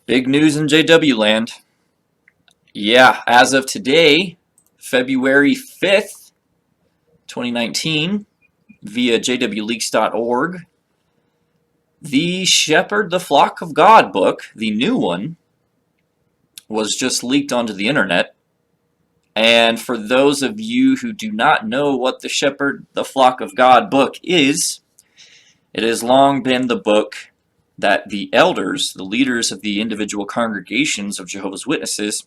Big news in JW land. Yeah, as of today, February 5th, 2019, via jwleaks.org, the Shepherd the Flock of God book, the new one, was just leaked onto the internet. And for those of you who do not know what the Shepherd the Flock of God book is, it has long been the book that the elders, the leaders of the individual congregations of Jehovah's Witnesses,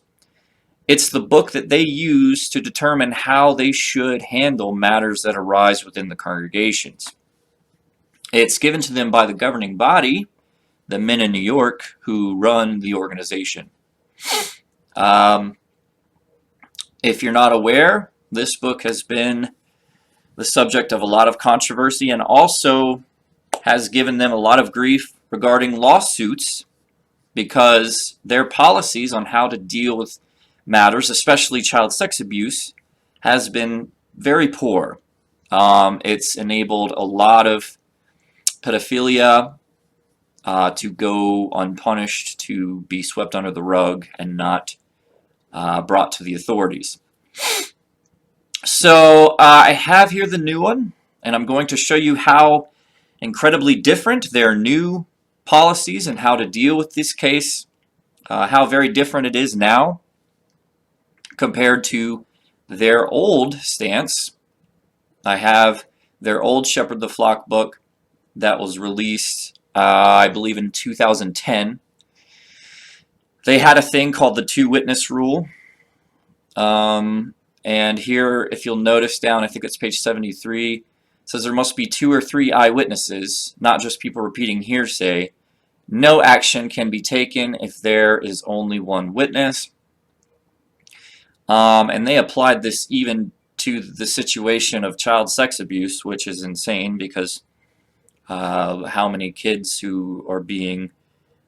it's the book that they use to determine how they should handle matters that arise within the congregations. It's given to them by the governing body, the men in New York who run the organization. If you're not aware, this book has been the subject of a lot of controversy and also has given them a lot of grief regarding lawsuits because their policies on how to deal with matters, especially child sex abuse, has been very poor. It's enabled a lot of pedophilia to go unpunished, to be swept under the rug and not brought to the authorities. So I have here the new one, and I'm going to show you how incredibly different their new policies and how to deal with this case, how very different it is now compared to their old stance. I have their old Shepherd the Flock book that was released, I believe, in 2010. They had a thing called the two-witness rule. And here, if you'll notice down, I think it's page 73, it says there must be 2 or 3 eyewitnesses, not just people repeating hearsay. No action can be taken if there is only one witness. And they applied this even to the situation of child sex abuse, which is insane because how many kids who are being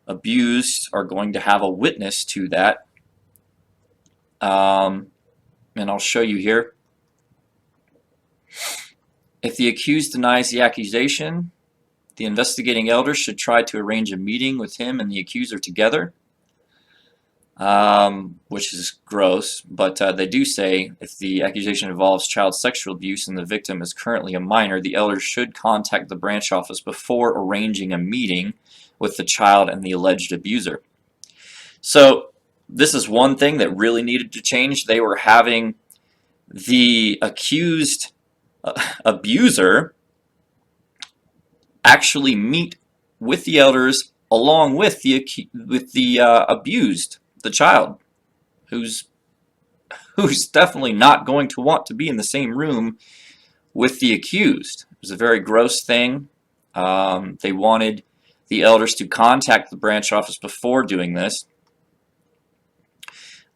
abused are going to have a witness to that. And I'll show you here. If the accused denies the accusation, the investigating elder should try to arrange a meeting with him and the accuser together, which is gross, but they do say if the accusation involves child sexual abuse and the victim is currently a minor, the elder should contact the branch office before arranging a meeting with the child and the alleged abuser. So this is one thing that really needed to change. They were having the accused abuser actually meet with the elders along with the abused, the child, who's definitely not going to want to be in the same room with the accused. It was a very gross thing. They wanted the elders to contact the branch office before doing this.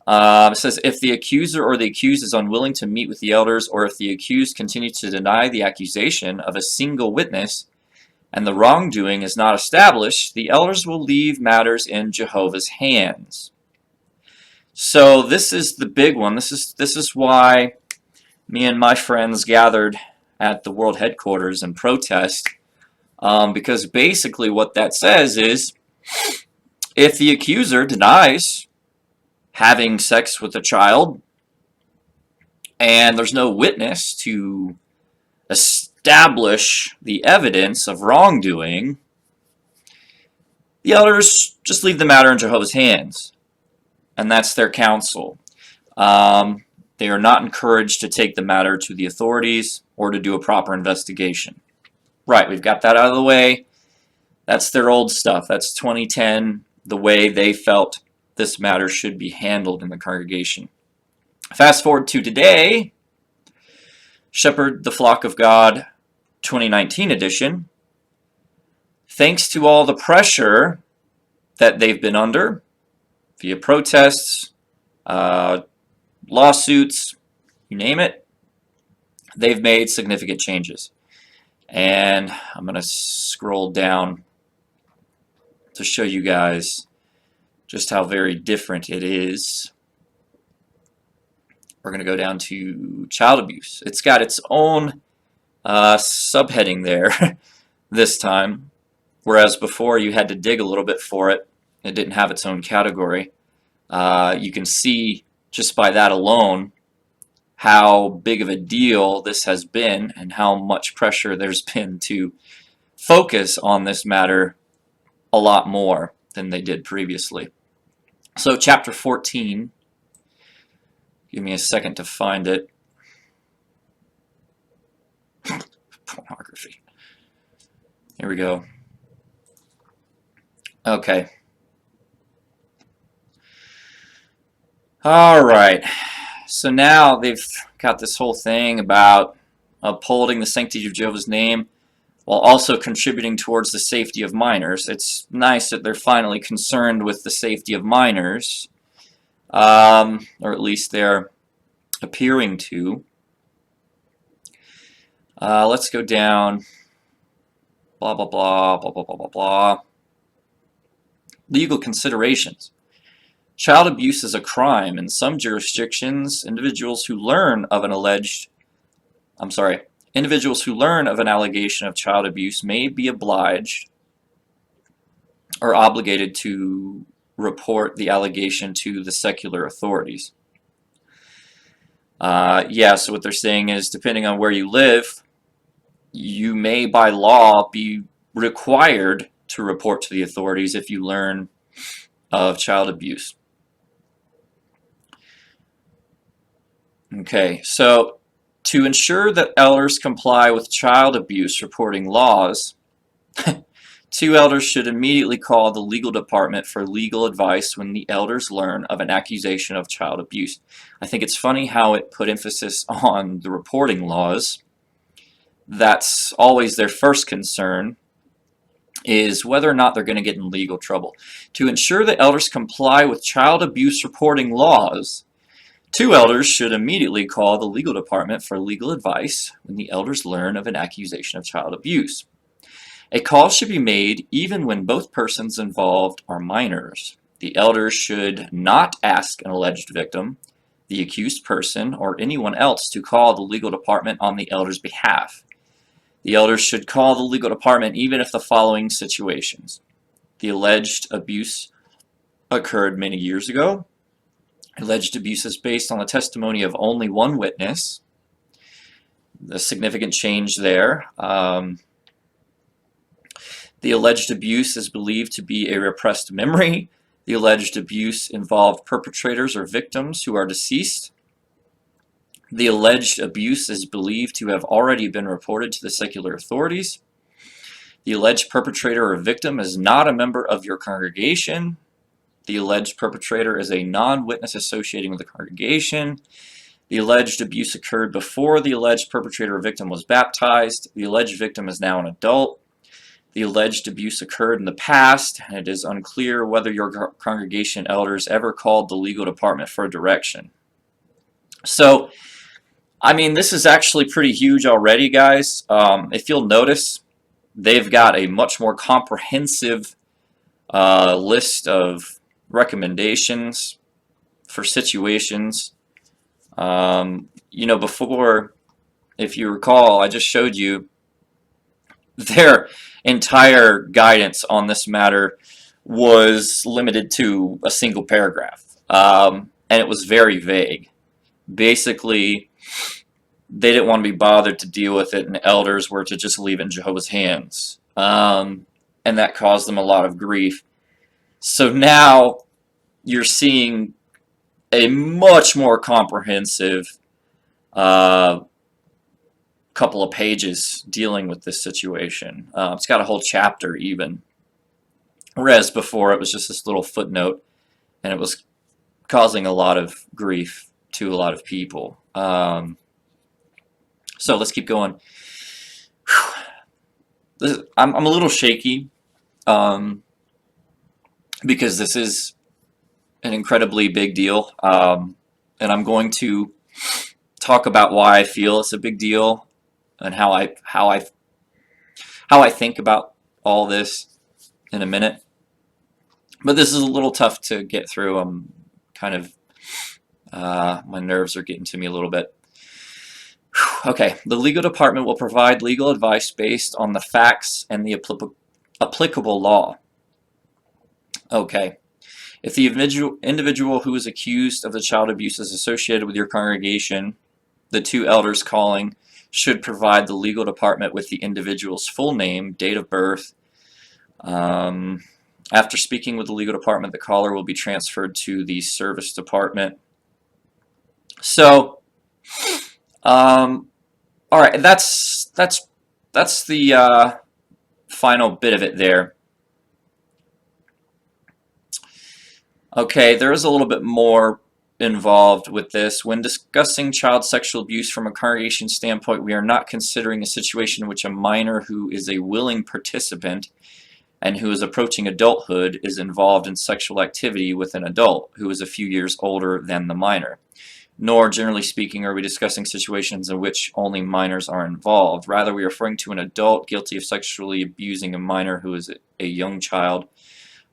It says if the accuser or the accused is unwilling to meet with the elders, or if the accused continues to deny the accusation of a single witness and the wrongdoing is not established, the elders will leave matters in Jehovah's hands. So this is the big one. This is why me and my friends gathered at the world headquarters and protest, because basically what that says is if the accuser denies having sex with a child and there's no witness to establish the evidence of wrongdoing, the elders just leave the matter in Jehovah's hands, and that's their counsel. They are not encouraged to take the matter to the authorities or to do a proper investigation. Right, we've got that out of the way. That's their old stuff. That's 2010, the way they felt this matter should be handled in the congregation. Fast forward to today, Shepherd the Flock of God 2019 edition. Thanks to all the pressure that they've been under via protests, lawsuits, you name it, they've made significant changes. And I'm going to scroll down to show you guys just how very different it is. We're going to go down to child abuse. It's got its own subheading there this time, whereas before you had to dig a little bit for it. It didn't have its own category. You can see just by that alone how big of a deal this has been and how much pressure there's been to focus on this matter a lot more than they did previously. So chapter 14, give me a second to find it. Pornography. Here we go. Okay. All right. So now they've got this whole thing about upholding the sanctity of Jehovah's name while also contributing towards the safety of minors. It's nice that they're finally concerned with the safety of minors, or at least they're appearing to. Let's go down. Blah, blah, blah, blah, blah, blah, blah, blah. Legal considerations. Child abuse is a crime. In some jurisdictions, individuals who learn of an allegation of child abuse may be obliged or obligated to report the allegation to the secular authorities. So what they're saying is, depending on where you live, you may by law be required to report to the authorities if you learn of child abuse. Okay, so to ensure that elders comply with child abuse reporting laws, 2 elders should immediately call the legal department for legal advice when the elders learn of an accusation of child abuse. I think it's funny how it put emphasis on the reporting laws. That's always their first concern, is whether or not they're going to get in legal trouble. To ensure that elders comply with child abuse reporting laws, 2 elders should immediately call the legal department for legal advice when the elders learn of an accusation of child abuse. A call should be made even when both persons involved are minors. The elders should not ask an alleged victim, the accused person, or anyone else to call the legal department on the elder's behalf. The elders should call the legal department even if the following situations: the alleged abuse occurred many years ago. Alleged abuse is based on the testimony of only one witness. The significant change there. The alleged abuse is believed to be a repressed memory. The alleged abuse involved perpetrators or victims who are deceased. The alleged abuse is believed to have already been reported to the secular authorities. The alleged perpetrator or victim is not a member of your congregation. The alleged perpetrator is a non-witness associating with the congregation. The alleged abuse occurred before the alleged perpetrator or victim was baptized. The alleged victim is now an adult. The alleged abuse occurred in the past, and it is unclear whether your congregation elders ever called the legal department for direction. So, I mean, this is actually pretty huge already, guys. If you'll notice, they've got a much more comprehensive list of recommendations for situations. Before, if you recall, I just showed you their entire guidance on this matter was limited to a single paragraph, and it was very vague. Basically, they didn't want to be bothered to deal with it, and elders were to just leave it in Jehovah's hands, and that caused them a lot of grief. So now you're seeing a much more comprehensive couple of pages dealing with this situation. It's got a whole chapter even, whereas before it was just this little footnote, and it was causing a lot of grief to a lot of people. So let's keep going. I'm a little shaky because this is an incredibly big deal, and I'm going to talk about why I feel it's a big deal and how I think about all this in a minute. But this is a little tough to get through. I'm kind of my nerves are getting to me a little bit. Okay, the legal department will provide legal advice based on the facts and the applicable law. Okay. If the individual who is accused of the child abuse is associated with your congregation, the two elders calling should provide the legal department with the individual's full name, date of birth. After speaking with the legal department, the caller will be transferred to the service department. So, all right, that's the final bit of it there. Okay, there is a little bit more involved with this. When discussing child sexual abuse from a congregation standpoint, we are not considering a situation in which a minor who is a willing participant and who is approaching adulthood is involved in sexual activity with an adult who is a few years older than the minor. Nor, generally speaking, are we discussing situations in which only minors are involved. Rather, we are referring to an adult guilty of sexually abusing a minor who is a young child,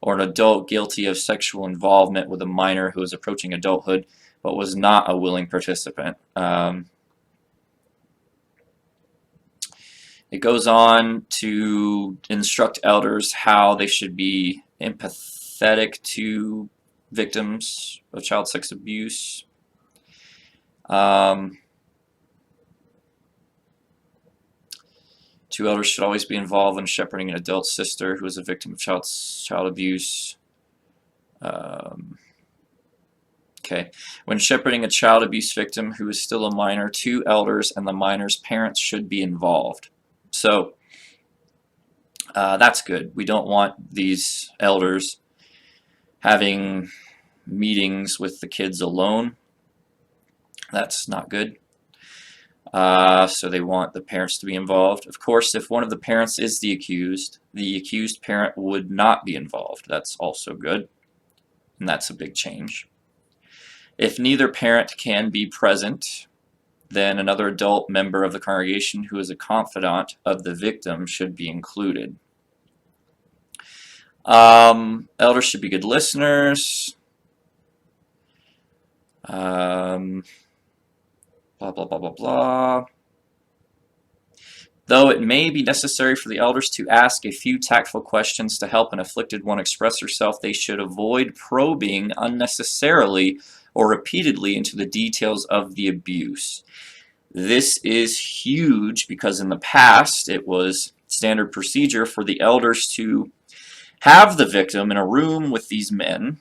or an adult guilty of sexual involvement with a minor who is approaching adulthood but was not a willing participant. It goes on to instruct elders how they should be empathetic to victims of child sex abuse. Two elders should always be involved when shepherding an adult sister who is a victim of child abuse. Okay. When shepherding a child abuse victim who is still a minor, two elders and the minor's parents should be involved. So that's good. We don't want these elders having meetings with the kids alone. That's not good. So they want the parents to be involved. Of course, if one of the parents is the accused parent would not be involved. That's also good, and that's a big change. If neither parent can be present, then another adult member of the congregation who is a confidant of the victim should be included. Elders should be good listeners. Blah, blah, blah, blah, blah. Though it may be necessary for the elders to ask a few tactful questions to help an afflicted one express herself, they should avoid probing unnecessarily or repeatedly into the details of the abuse. This is huge because in the past it was standard procedure for the elders to have the victim in a room with these men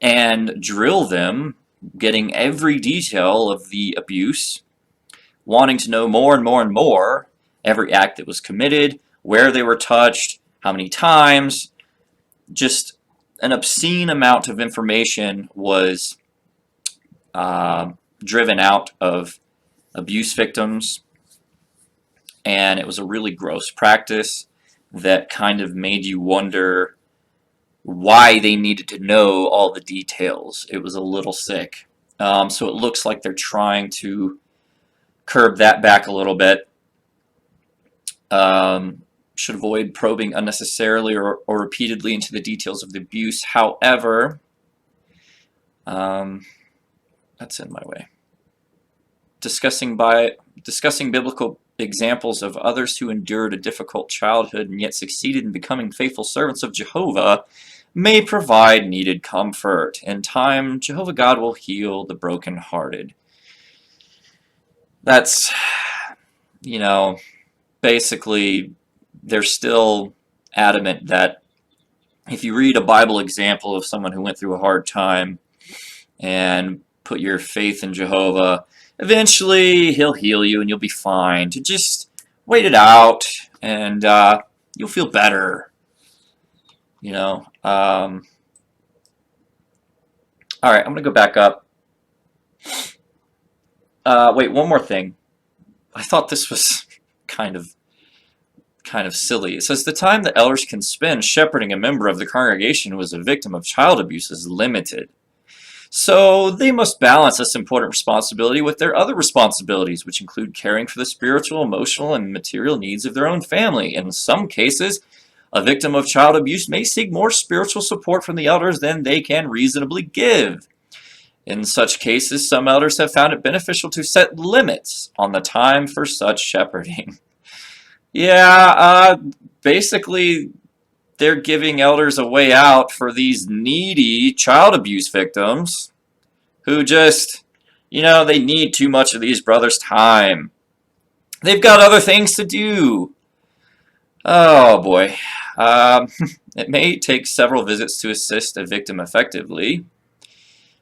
and drill them, getting every detail of the abuse, wanting to know more and more and more, every act that was committed, where they were touched, how many times. Just an obscene amount of information was driven out of abuse victims, and it was a really gross practice that kind of made you wonder why they needed to know all the details. It was a little sick. So it looks like they're trying to curb that back a little bit. Should avoid probing unnecessarily or repeatedly into the details of the abuse. However, that's in my way. Discussing biblical examples of others who endured a difficult childhood and yet succeeded in becoming faithful servants of Jehovah may provide needed comfort. In time, Jehovah God will heal the brokenhearted. That's, basically, they're still adamant that if you read a Bible example of someone who went through a hard time and put your faith in Jehovah, eventually he'll heal you and you'll be fine. To just wait it out and you'll feel better. All right, I'm going to go back up. Wait, one more thing. I thought this was kind of silly. It says the time the elders can spend shepherding a member of the congregation who is a victim of child abuse is limited. So they must balance this important responsibility with their other responsibilities, which include caring for the spiritual, emotional, and material needs of their own family. In some cases, a victim of child abuse may seek more spiritual support from the elders than they can reasonably give. In such cases, some elders have found it beneficial to set limits on the time for such shepherding. Yeah, basically, they're giving elders a way out for these needy child abuse victims who just, they need too much of these brothers' time. They've got other things to do. Oh boy. It may take several visits to assist a victim effectively.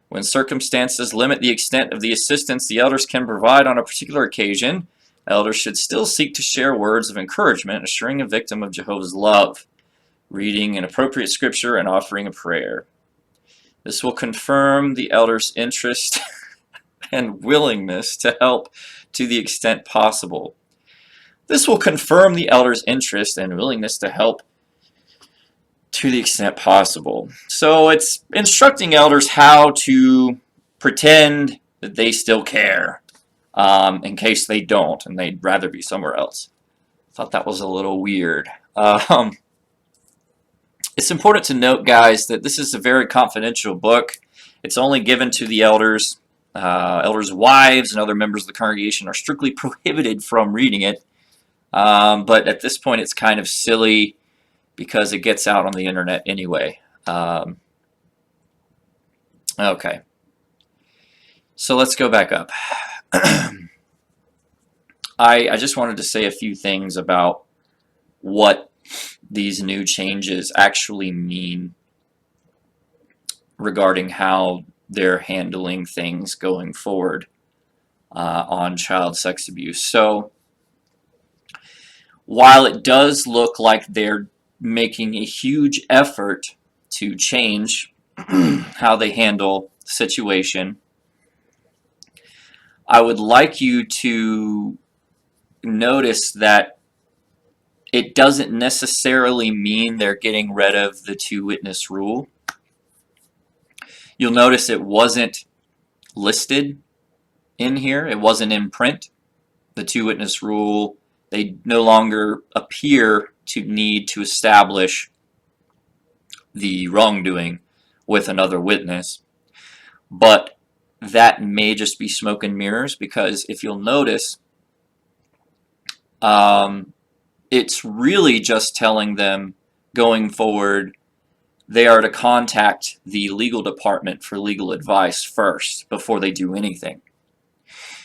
When circumstances limit the extent of the assistance the elders can provide on a particular occasion, elders should still seek to share words of encouragement, assuring a victim of Jehovah's love, reading an appropriate scripture, and offering a prayer. This will confirm the elder's interest and willingness to help to the extent possible. This will confirm the elder's interest and willingness to help to the extent possible. So it's instructing elders how to pretend that they still care, in case they don't and they'd rather be somewhere else. Thought that was a little weird. It's important to note, guys, that this is a very confidential book. It's only given to the elders. Elders' wives and other members of the congregation are strictly prohibited from reading it. But at this point, it's kind of silly because it gets out on the internet anyway. Okay. So let's go back up. I just wanted to say a few things about what these new changes actually mean regarding how they're handling things going forward on child sex abuse. So while it does look like they're making a huge effort to change how they handle the situation, I would like you to notice that it doesn't necessarily mean they're getting rid of the two-witness rule. You'll notice it wasn't listed in here. It wasn't in print. The two-witness rule, they no longer appear to need to establish the wrongdoing with another witness. But that may just be smoke and mirrors, because if you'll notice, it's really just telling them going forward they are to contact the legal department for legal advice first before they do anything.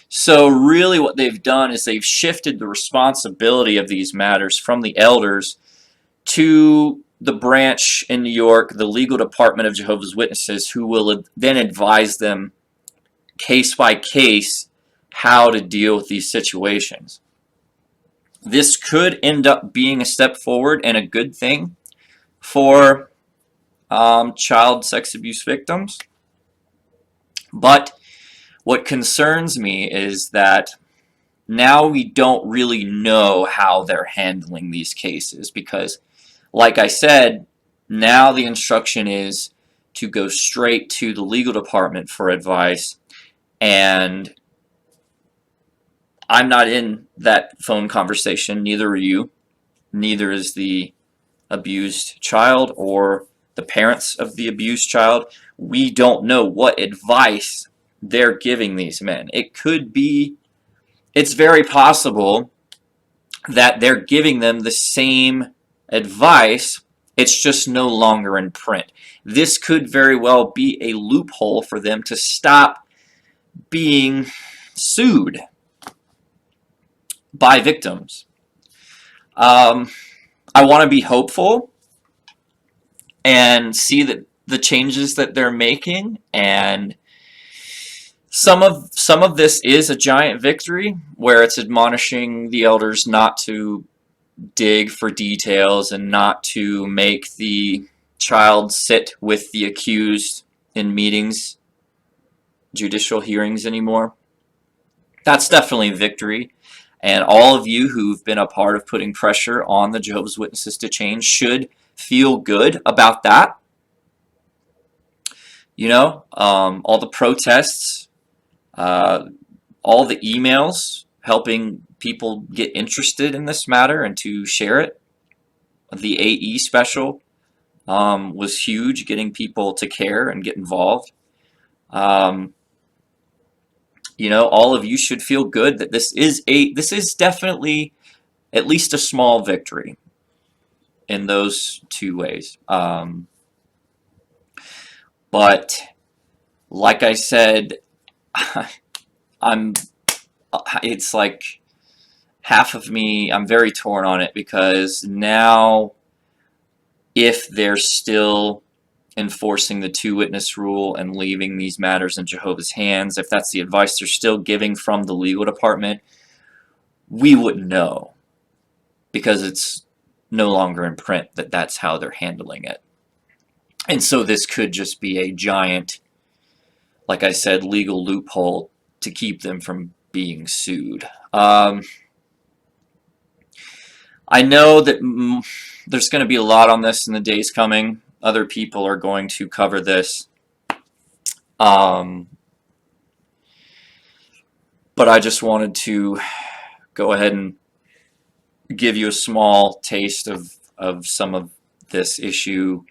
So really what they've done is they've shifted the responsibility of these matters from the elders to the branch in New York, the legal department of Jehovah's Witnesses, who will then advise them case by case how to deal with these situations. This could end up being a step forward and a good thing for child sex abuse victims. But what concerns me is that now we don't really know how they're handling these cases, because, like I said, now the instruction is to go straight to the legal department for advice, and I'm not in that phone conversation, neither are you, neither is the abused child or the parents of the abused child. We don't know what advice they're giving these men. It's very possible that they're giving them the same advice, it's just no longer in print. This could very well be a loophole for them to stop being sued by victims. I want to be hopeful and see that the changes that they're making, and some of this is a giant victory where it's admonishing the elders not to dig for details and not to make the child sit with the accused in meetings, judicial hearings anymore. That's definitely a victory. And all of you who've been a part of putting pressure on the Jehovah's Witnesses to change should feel good about that. You know, all the protests, all the emails helping people get interested in this matter and to share it. The AE special was huge, getting people to care and get involved. You know, all of you should feel good that this is definitely at least a small victory. in those two ways. But like I said, it's like half of me, I'm very torn on it, because now if they're still enforcing the two-witness rule and leaving these matters in Jehovah's hands, if that's the advice they're still giving from the legal department, we wouldn't know, because it's no longer in print that that's how they're handling it. And so this could just be a giant, like I said, legal loophole to keep them from being sued. I know that there's going to be a lot on this in the days coming. Other people are going to cover this. But I just wanted to go ahead and give you a small taste of some of this issue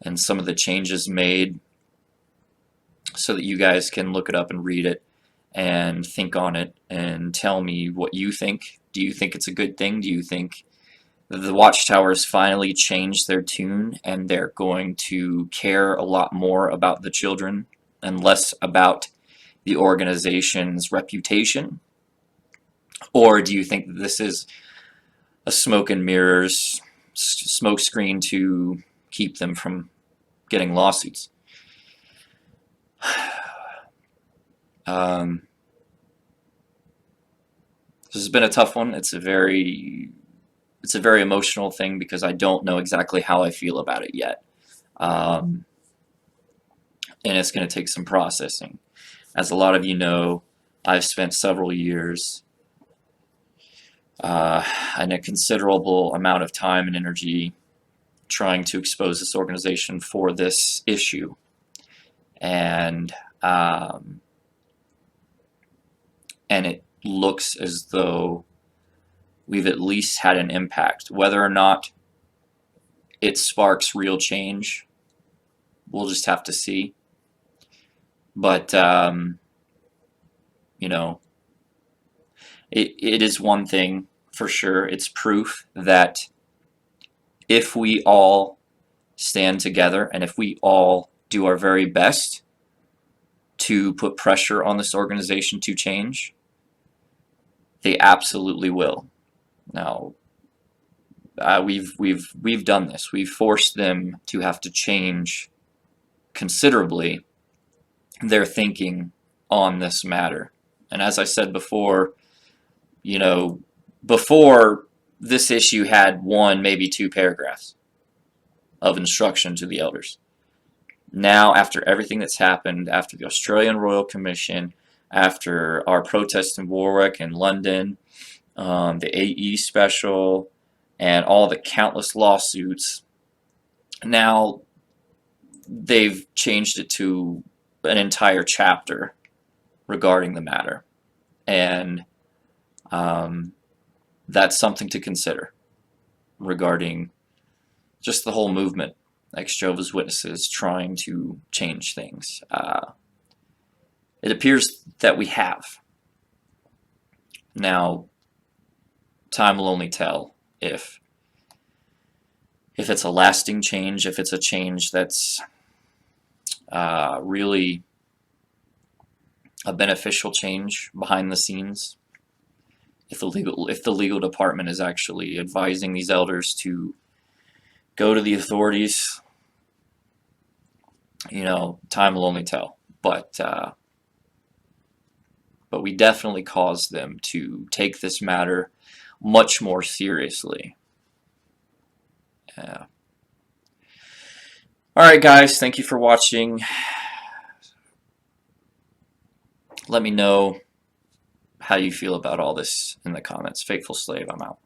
and some of the changes made, so that you guys can look it up and read it and think on it and tell me what you think. Do you think it's a good thing? Do you think the Watchtowers finally changed their tune and they're going to care a lot more about the children and less about the organization's reputation? Or do you think that this is a smoke and mirrors smokescreen to keep them from getting lawsuits? This has been a tough one. It's a very emotional thing, because I don't know exactly how I feel about it yet. And it's going to take some processing. As a lot of you know, I've spent several years and a considerable amount of time and energy trying to expose this organization for this issue. And it looks as though we've at least had an impact. Whether or not it sparks real change, we'll just have to see. But, you know, it is one thing for sure. It's proof that if we all stand together and if we all do our very best to put pressure on this organization to change, they absolutely will. Now, we've done this. We've forced them to have to change considerably their thinking on this matter. And as I said before, you know, before this issue had 1, maybe 2 paragraphs of instruction to the elders. Now, after everything that's happened, after the Australian Royal Commission, after our protest in Warwick and London, the AE special, and all the countless lawsuits, now they've changed it to an entire chapter regarding the matter. And that's something to consider regarding just the whole movement, like Jehovah's Witnesses trying to change things. It appears that we have. Now, time will only tell if it's a lasting change, if it's a change that's really a beneficial change behind the scenes. If the legal department is actually advising these elders to go to the authorities, you know, time will only tell. But we definitely caused them to take this matter much more seriously. Yeah. Alright guys, thank you for watching. Let me know how you feel about all this in the comments. Faithful Slave, I'm out.